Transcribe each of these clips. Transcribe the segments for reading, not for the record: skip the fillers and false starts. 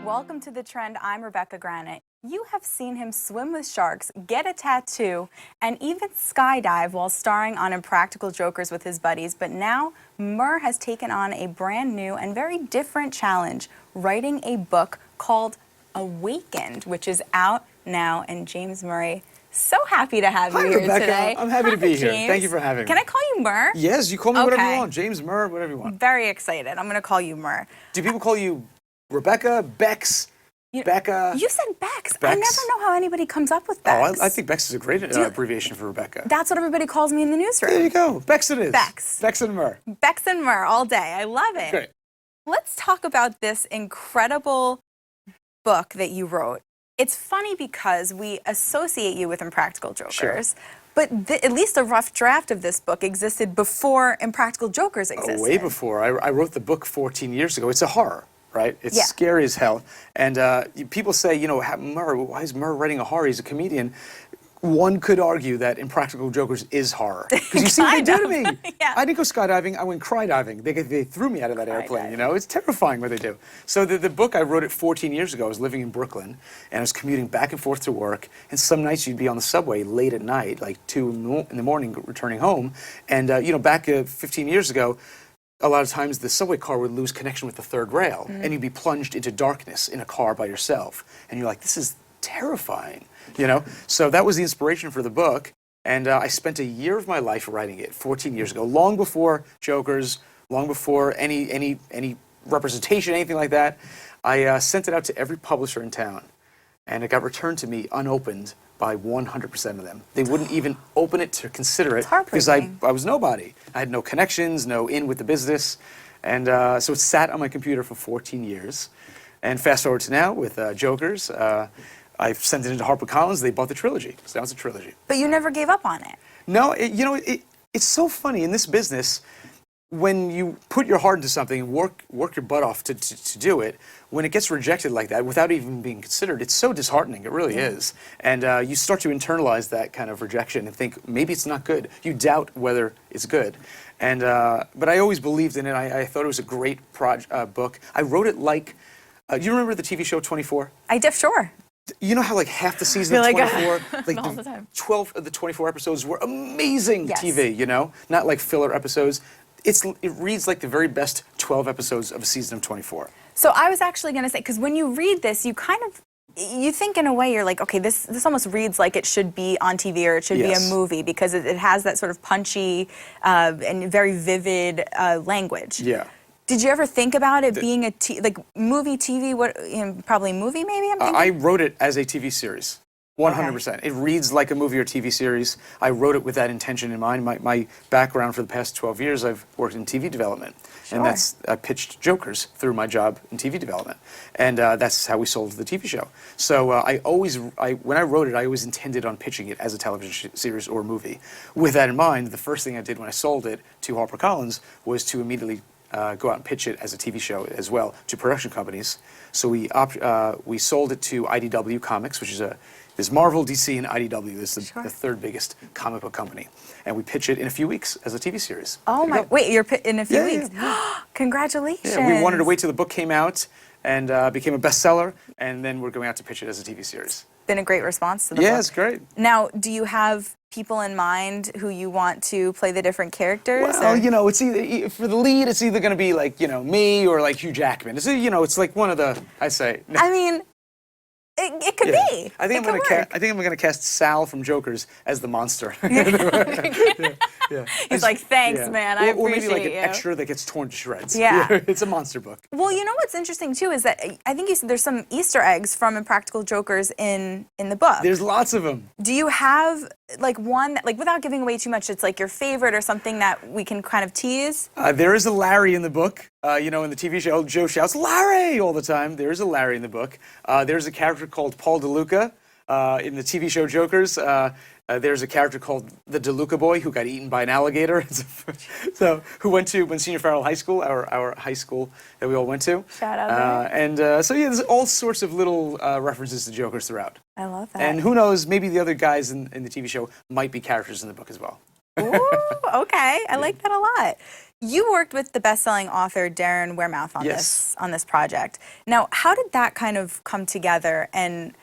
Welcome to The Trend. I'm Rebecca Granet. You have seen him swim with sharks, get a tattoo, and even skydive while starring on Impractical Jokers with his buddies. But now, Murr has taken on a brand new and very different challenge, writing a book called Awakened, which is out now. And James Murray, so happy to have you here Rebecca. today. I'm happy to be here. James. Thank you for having me. Can I call you Murr? Yes, you call me whatever you want. James, Murr, whatever you want. Very excited. I'm going to call you Murr. Do people call you Rebecca, Bex, Becca? You said Bex. Bex. I never know how anybody comes up with Bex. Oh, I think Bex is a great abbreviation for Rebecca. That's what everybody calls me in the newsroom. There you go. Bex it is. Bex. Bex and Murr. Bex and Murr all day. I love it. Great. Let's talk about this incredible book that you wrote. It's funny because we associate you with Impractical Jokers, Sure. but at least a rough draft of this book existed before Impractical Jokers existed. Oh, way before. I wrote the book 14 years ago. It's a horror, right? It's Yeah. scary as hell. And people say, you know, Murr, why is Murr writing a horror? He's a comedian. One could argue that Impractical Jokers is horror. Because you see what they do to me. Yeah. I didn't go skydiving, I went cry diving. They threw me out of that airplane, you know? It's terrifying what they do. So the book, I wrote it 14 years ago. I was living in Brooklyn, and I was commuting back and forth to work, and some nights you'd be on the subway late at night, like 2 in the morning, returning home. And, you know, back 15 years ago, a lot of times the subway car would lose connection with the third rail, and you'd be plunged into darkness in a car by yourself. And you're like, this is terrifying, you know? So that was the inspiration for the book, and I spent a year of my life writing it 14 years ago, long before Jokers, long before any representation, anything like that. I sent it out to every publisher in town, and it got returned to me unopened by 100% of them. They wouldn't even open it to consider it because I was nobody. I had no connections, no in with the business, and so it sat on my computer for 14 years. And fast forward to now with Jokers, I've sent it into HarperCollins. They bought the trilogy. So now it's a trilogy. But you never gave up on it. No, you know, it's so funny in this business. When you put your heart into something and work your butt off to do it, when it gets rejected like that without even being considered, it's so disheartening. It really is. And you start to internalize that kind of rejection and think, maybe it's not good. You doubt whether it's good. And but I always believed in it. I thought it was a great book. I wrote it like, do you remember the TV show 24? Sure. You know how like half the season of 24, like all the time. 12 of the 24 episodes were amazing Yes. TV, you know? Not like filler episodes. It reads like the very best 12 episodes of a season of 24. So I was actually going to say, because when you read this, you kind of, you think in a way, you're like, okay, this almost reads like it should be on TV or it should be a movie because it has that sort of punchy and very vivid language. Yeah. Did you ever think about it being a movie, TV? What, probably movie, maybe. I'm thinking. I wrote it as a TV series, 100%. Okay. It reads like a movie or TV series. I wrote it with that intention in mind. My background for the past 12 years, I've worked in TV development, and I pitched Jokers through my job in TV development, and that's how we sold the TV show. So when I wrote it, I always intended on pitching it as a television series or movie. With that in mind, the first thing I did when I sold it to HarperCollins was to immediately go out and pitch it as a TV show as well to production companies. So we sold it to IDW Comics, which is there's Marvel, DC, and IDW. This is the third biggest comic book company, and we pitch it in a few weeks as a TV series. Oh my! Wait, you're in a few weeks? Yeah. Congratulations! Yeah, we wanted to wait till the book came out and became a bestseller, and then we're going out to pitch it as a TV series. Been a great response to the book. Yeah, it's great. Now, do you have people in mind who you want to play the different characters? Well, you know, it's either for the lead, it's either going to be like, you know, me or like Hugh Jackman. It's, you know, it's like one of the, I say. I mean, it could be. I think I'm going to cast Sal from Jokers as the monster. He's like, thanks, man. I appreciate Or maybe like an you. extra that gets torn to shreds. Yeah. It's a monster book. Well, you know what's interesting too is that I think you said there's some Easter eggs from Impractical Jokers in the book. There's lots of them. Do you have like one that, like, without giving away too much, it's like your favorite or something that we can kind of tease? There is a Larry in the book. You know, in the TV show, Joe shouts Larry all the time. There is a Larry in the book. There's a character called Paul DeLuca in the TV show Jokers. There's a character called the DeLuca boy who got eaten by an alligator. So who went to Monsignor Farrell High School, our high school that we all went to. Shout out there. So yeah, there's all sorts of little references to Jokers throughout. I love that. And who knows, maybe the other guys in the TV show might be characters in the book as well. Ooh, okay. I like that a lot. You worked with the best-selling author Darren Wearmouth on Yes. this project. Now, how did that kind of come together? And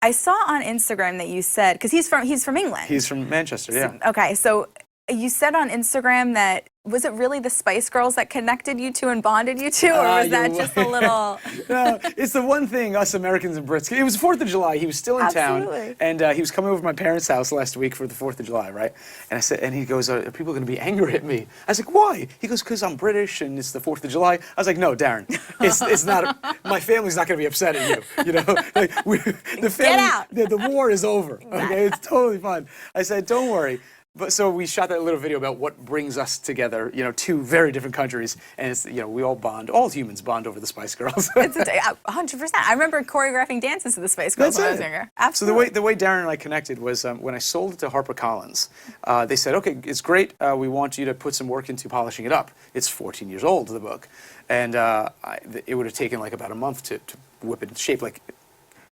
I saw on Instagram that you said, because he's from England. He's from Manchester, yeah. Okay, so you said on Instagram that, was it really the Spice Girls that connected you two and bonded you two, or was that just a little? No, it's the one thing us Americans and Brits. It was 4th of July. He was still in Absolutely. town, and he was coming over to my parents' house last week for the 4th of July, right? And I said, and he goes, "Are people going to be angry at me?" I was like, "Why?" He goes, "Because I'm British and it's the 4th of July." I was like, "No, Darren, it's not. My family's not going to be upset at you. You know, like the family. Get out. The war is over. Okay, it's totally fine." I said, "Don't worry." But so we shot that little video about what brings us together, you know, two very different countries, and it's, you know, we all bond, all humans bond over the Spice Girls. It's 100%. I remember choreographing dances to the Spice Girls when I was younger. Absolutely. So the way Darren and I connected was when I sold it to HarperCollins, they said, "Okay, it's great. We want you to put some work into polishing it up. It's 14 years old, the book, and it would have taken like about a month to whip it into shape, like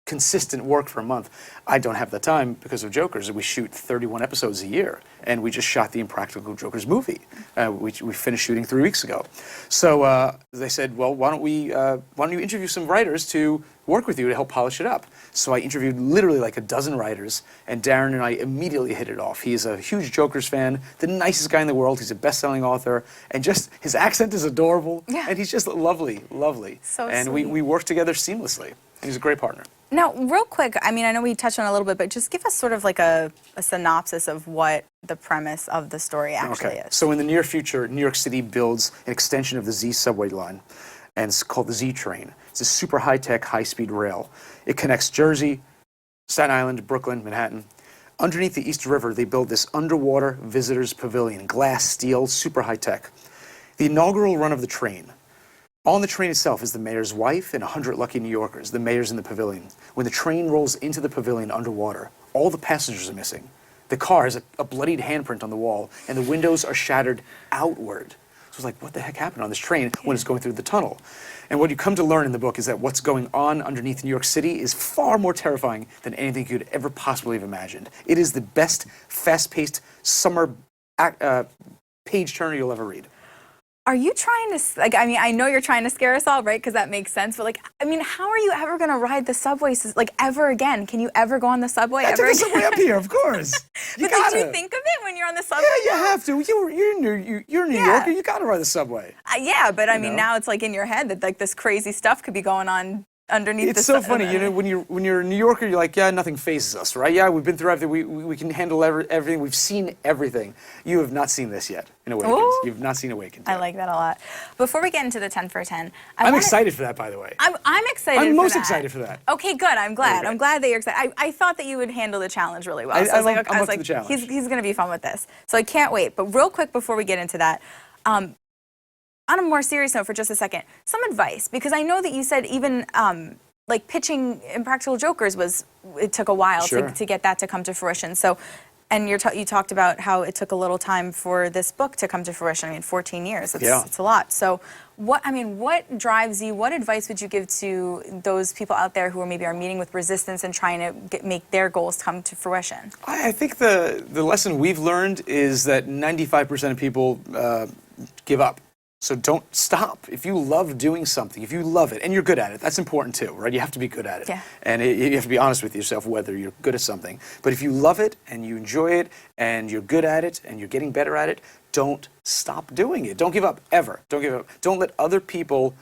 consistent work for a month. I don't have the time because of Jokers. We shoot 31 episodes a year, and we just shot the Impractical Jokers movie. We finished shooting 3 weeks ago. So they said, well, why don't you interview some writers to work with you to help polish it up? So I interviewed literally like a dozen writers, and Darren and I immediately hit it off. He is a huge Jokers fan, the nicest guy in the world. He's a best-selling author, and just his accent is adorable, and he's just lovely, lovely. So and sweet. we work together seamlessly. He's a great partner. Now, real quick, I mean, I know we touched on it a little bit, but just give us sort of like a synopsis of what the premise of the story actually is. So in the near future, New York City builds an extension of the Z subway line, and it's called the Z train. It's a super high-tech, high-speed rail. It connects Jersey, Staten Island, Brooklyn, Manhattan. Underneath the East River, they build this underwater visitors pavilion, glass, steel, super high-tech. The inaugural run of the train. On the train itself is the mayor's wife and 100 lucky New Yorkers. The mayor's in the pavilion. When the train rolls into the pavilion underwater, all the passengers are missing. The car has a bloodied handprint on the wall, and the windows are shattered outward. So it's like, what the heck happened on this train when it's going through the tunnel? And what you come to learn in the book is that what's going on underneath New York City is far more terrifying than anything you could ever possibly have imagined. It is the best, fast-paced summer page turner you'll ever read. Are you trying to, like, I mean, I know you're trying to scare us all, right? Because that makes sense. But, like, I mean, how are you ever going to ride the subway, like, ever again? Can you ever go on the subway I ever took the again? subway up here, of course. But like, do you think of it when you're on the subway? Yeah, you have to. You're a New Yorker. You got to ride the subway. Yeah, but I mean, now it's like in your head that like this crazy stuff could be going on underneath. It's so funny, you know, when you're a New Yorker, you're like, yeah, nothing phases us, right? Yeah, we've been through everything. We can handle everything. We've seen everything. You have not seen this yet in Awakens. Ooh. You've not seen Awakens I yet. like that a lot. Before we get into the 10 for 10, I'm excited for that, by the way. I'm excited. I'm for most that. excited for that. Okay, good. I'm glad. Okay. I'm glad that you're excited. I thought that you would handle the challenge really well. So I'm up to the challenge. He's going to be fun with this. So I can't wait. But real quick before we get into that, on a more serious note for just a second, some advice, because I know that you said even like pitching Impractical Jokers it took a while Sure. to get that to come to fruition. So, and you talked about how it took a little time for this book to come to fruition. I mean, 14 years. It's a lot. So, what drives you? What advice would you give to those people out there who are meeting with resistance and trying to make their goals come to fruition? I think the lesson we've learned is that 95% of people give up. So don't stop. If you love doing something, if you love it, and you're good at it, that's important too, right? You have to be good at it. Yeah. And you have to be honest with yourself whether you're good at something. But if you love it, and you enjoy it, and you're good at it, and you're getting better at it, don't stop doing it. Don't give up, ever. Don't give up. Don't let other people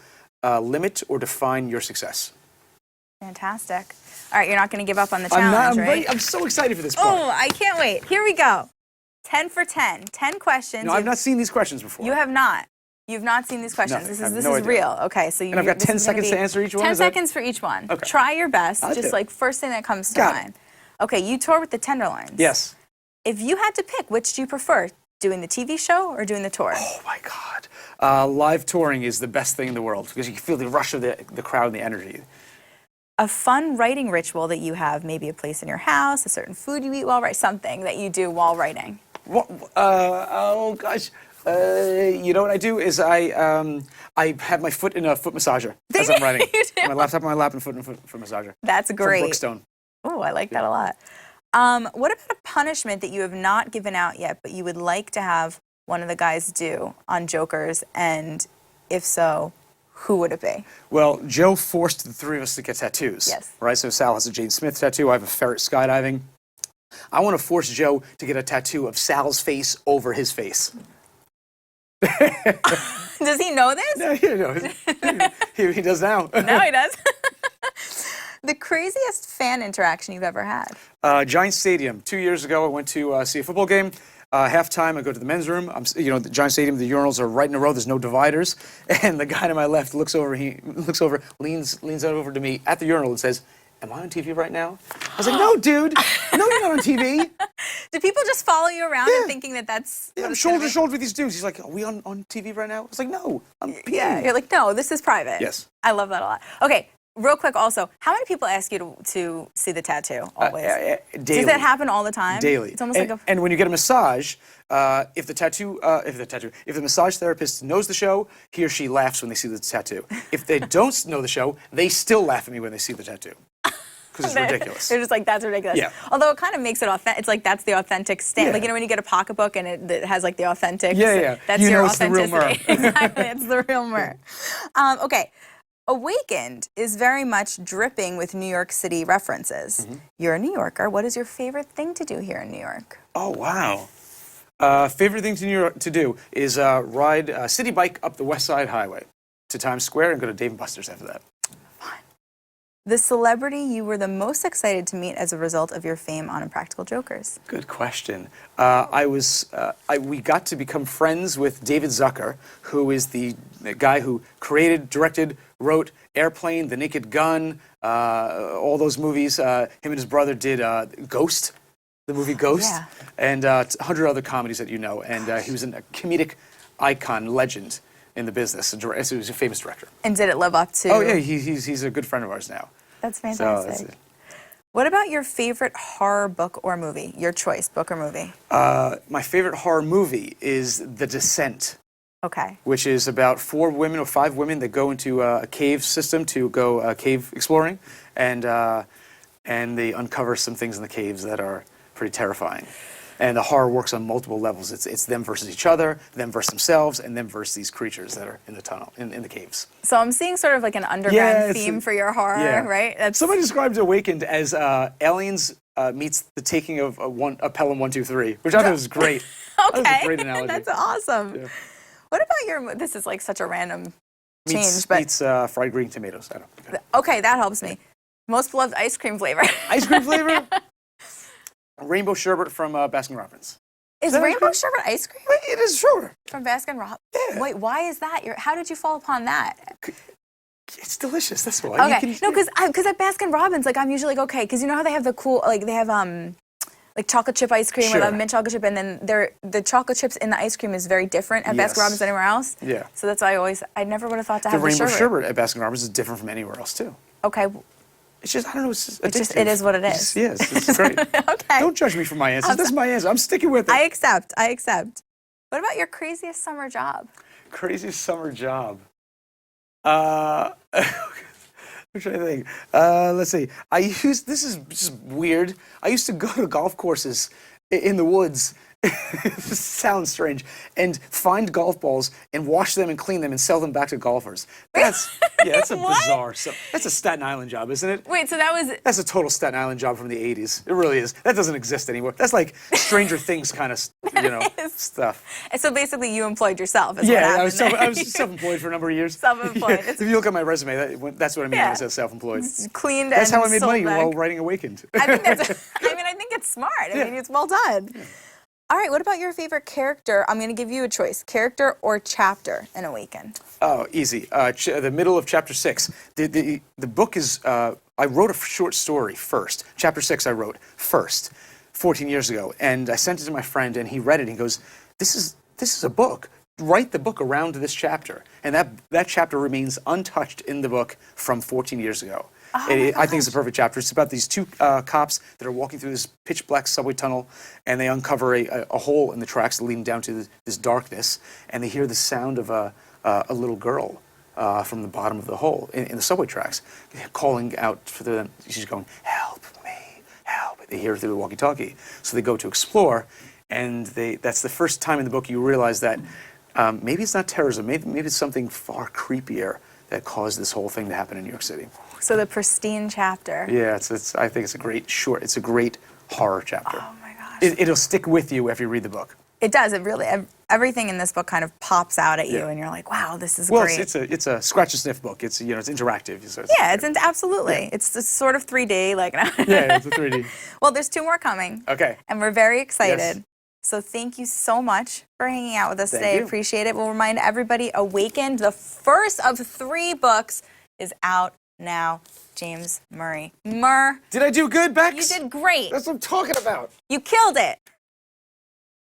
limit or define your success. Fantastic. All right, you're not going to give up on the challenge, I'm right? ready. I'm so excited for this part. Oh, I can't wait. Here we go. 10 for 10. 10 questions. No, I've not seen these questions before. You have not. You've not seen these questions. Nothing. This No is idea. real. Okay, so And I've got 10 seconds to answer each one? 10 Is that- seconds for each one. Okay. Try your best, I'll just do. like first thing that comes to Got it. mind. Okay, you tour with the Tenderloins. Yes. If you had to pick, which do you prefer, doing the TV show or doing the tour? Oh my God. Live touring is the best thing in the world because you can feel the rush of the crowd and the energy. A fun writing ritual that you have, maybe a place in your house, a certain food you eat while writing, something that you do while writing. What, oh gosh. You know what I do is I have my foot in a foot massager as I'm writing. You do? My laptop on my lap and foot in a foot massager. That's great. From Brookstone. Oh, I like that a lot. What about a punishment that you have not given out yet, but you would like to have one of the guys do on Jokers? And if so, who would it be? Well, Joe forced the three of us to get tattoos. Yes. Right? So Sal has a Jane Smith tattoo. I have a ferret skydiving. I want to force Joe to get a tattoo of Sal's face over his face. Does he know this? No, he does now. No, he does. The craziest fan interaction you've ever had? Giant Stadium. 2 years ago, I went to see a football game. Halftime, I go to the men's room. The Giant Stadium, the urinals are right in a row. There's no dividers. And the guy to my left looks over. He looks over, leans over to me at the urinal and says, "Am I on TV right now?" I was like, "No, dude. No, you're not on TV." Do people just follow you around and thinking that that's Yeah, what I'm it's shoulder gonna to be? shoulder with these dudes. He's like, "Are we on TV right now?" I was like, "No, I'm peeing." Yeah, you're like, no, this is private. Yes. I love that a lot. Okay, real quick also, how many people ask you to see the tattoo always? Daily. Does that happen all the time? Daily. It's almost like a... And when you get a massage, if the massage therapist knows the show, he or she laughs when they see the tattoo. If they don't know the show, they still laugh at me when they see the tattoo. Because it's ridiculous. They're just like, that's ridiculous. Yeah. Although it kind of makes it authentic. It's like, that's the authentic stamp. Yeah. Like, when you get a pocketbook and it has like the authentic. Yeah. That's You your know it's the real authenticity. Murr. Exactly. It's the real Murr. Okay. Awakened is very much dripping with New York City references. Mm-hmm. You're a New Yorker. What is your favorite thing to do here in New York? Oh, wow. Favorite thing to do is ride a city bike up the West Side Highway to Times Square and go to Dave & Buster's after that. The celebrity you were the most excited to meet as a result of your fame on Impractical Jokers? Good question. We got to become friends with David Zucker, who is the guy who created, directed, wrote Airplane, The Naked Gun, all those movies. Him and his brother did Ghost, the movie Ghost, Yeah. and 100 other comedies that you know. And he was a comedic icon, legend in the business. He was a famous director. And did it live up to... Oh, yeah, he's a good friend of ours now. That's So fantastic. that's it. What about your favorite horror book or movie? Your choice, book or movie? My favorite horror movie is The Descent, Okay. which is about 4 women or 5 women that go into a cave system to go cave exploring, and they uncover some things in the caves that are pretty terrifying. And the horror works on multiple levels. It's them versus each other, them versus themselves, and them versus these creatures that are in the tunnel, in the caves. So I'm seeing sort of like an underground it's theme for your horror, right? That's Somebody described Awakened as Aliens meets the taking of a Pelham 123, which I thought was great. That was a great analogy. That's awesome. Yeah. What about your? This is like such a random change, Meets fried green tomatoes. I don't know. okay, that helps me. Most beloved ice cream flavor. Ice cream flavor? Rainbow sherbet from Baskin Robbins. Is that ice rainbow cream? sherbet ice cream It is sure. from Baskin Robbins? Yeah. Wait, why is that? How did you fall upon that? It's delicious. That's why. Okay, no, because at Baskin Robbins, like I'm usually like, okay, because you know how they have the cool, like they have like chocolate chip ice cream or Sure. the mint chocolate chip, and then the chocolate chips in the ice cream is very different at Yes. Baskin Robbins than anywhere else. Yeah. So that's why I never would have thought to The have rainbow the sherbet at Baskin Robbins is different from anywhere else too. Okay, It's just I don't know. It's just It's just- addictive. it is what it is. Yes, it's great. okay. Don't judge me for my answers. That's my answer. I'm sticking with it. I accept. What about your craziest summer job? Craziest summer job. I'm trying to think. Let's see. This is just weird. I used to go to golf courses in the woods. This sounds strange. And find golf balls and wash them and clean them and sell them back to golfers. That's a What? bizarre. That's a Staten Island job, isn't it? Wait, so that was That's a total Staten Island job from the 80s. It really is. That doesn't exist anymore. That's like Stranger Things kind of, stuff. so basically you employed yourself. Is what Yeah, happened I was self-emploed for a number of years. Self-employed. Yeah. If you look at my resume, that's what I mean when Yeah. it says self-employed. cleaned That's and how I made sold money back. while writing Awakened. I think I think it's smart. I mean, it's well done. Yeah. All right, what about your favorite character? I'm going to give you a choice, character or chapter in Awakened. Oh, easy. The middle of chapter 6. The book is, I wrote a short story first. Chapter 6 I wrote first, 14 years ago. And I sent it to my friend, and he read it, and he goes, this is a book. Write the book around this chapter. And that chapter remains untouched in the book from 14 years ago. I think it's a perfect chapter. It's about these 2 cops that are walking through this pitch black subway tunnel, and they uncover a hole in the tracks leading down to this darkness, and they hear the sound of a little girl from the bottom of the hole in the subway tracks, calling out for them. She's going, "Help me, help." They hear her through the walkie-talkie. So they go to explore, And that's the first time in the book you realize that maybe it's not terrorism, maybe it's something far creepier that caused this whole thing to happen in New York City. So the pristine chapter. Yeah, I think it's a great it's a great horror chapter. Oh my gosh. It'll stick with you after you read the book. It does. It really, everything in this book kind of pops out at you, Yeah. and you're like, wow, this is Well, great. it's a scratch and sniff book. It's it's interactive. So Yeah, absolutely. Yeah. It's sort of 3D, like. Yeah, it's a 3D. Well, there's 2 more coming. Okay. And we're very excited. Yes. So thank you so much for hanging out with us Thank today. you. Appreciate it. We'll remind everybody, Awakened, the first of 3 books, is out now. James Murray. Murr. Did I do good, Bex? You did great. That's what I'm talking about. You killed it.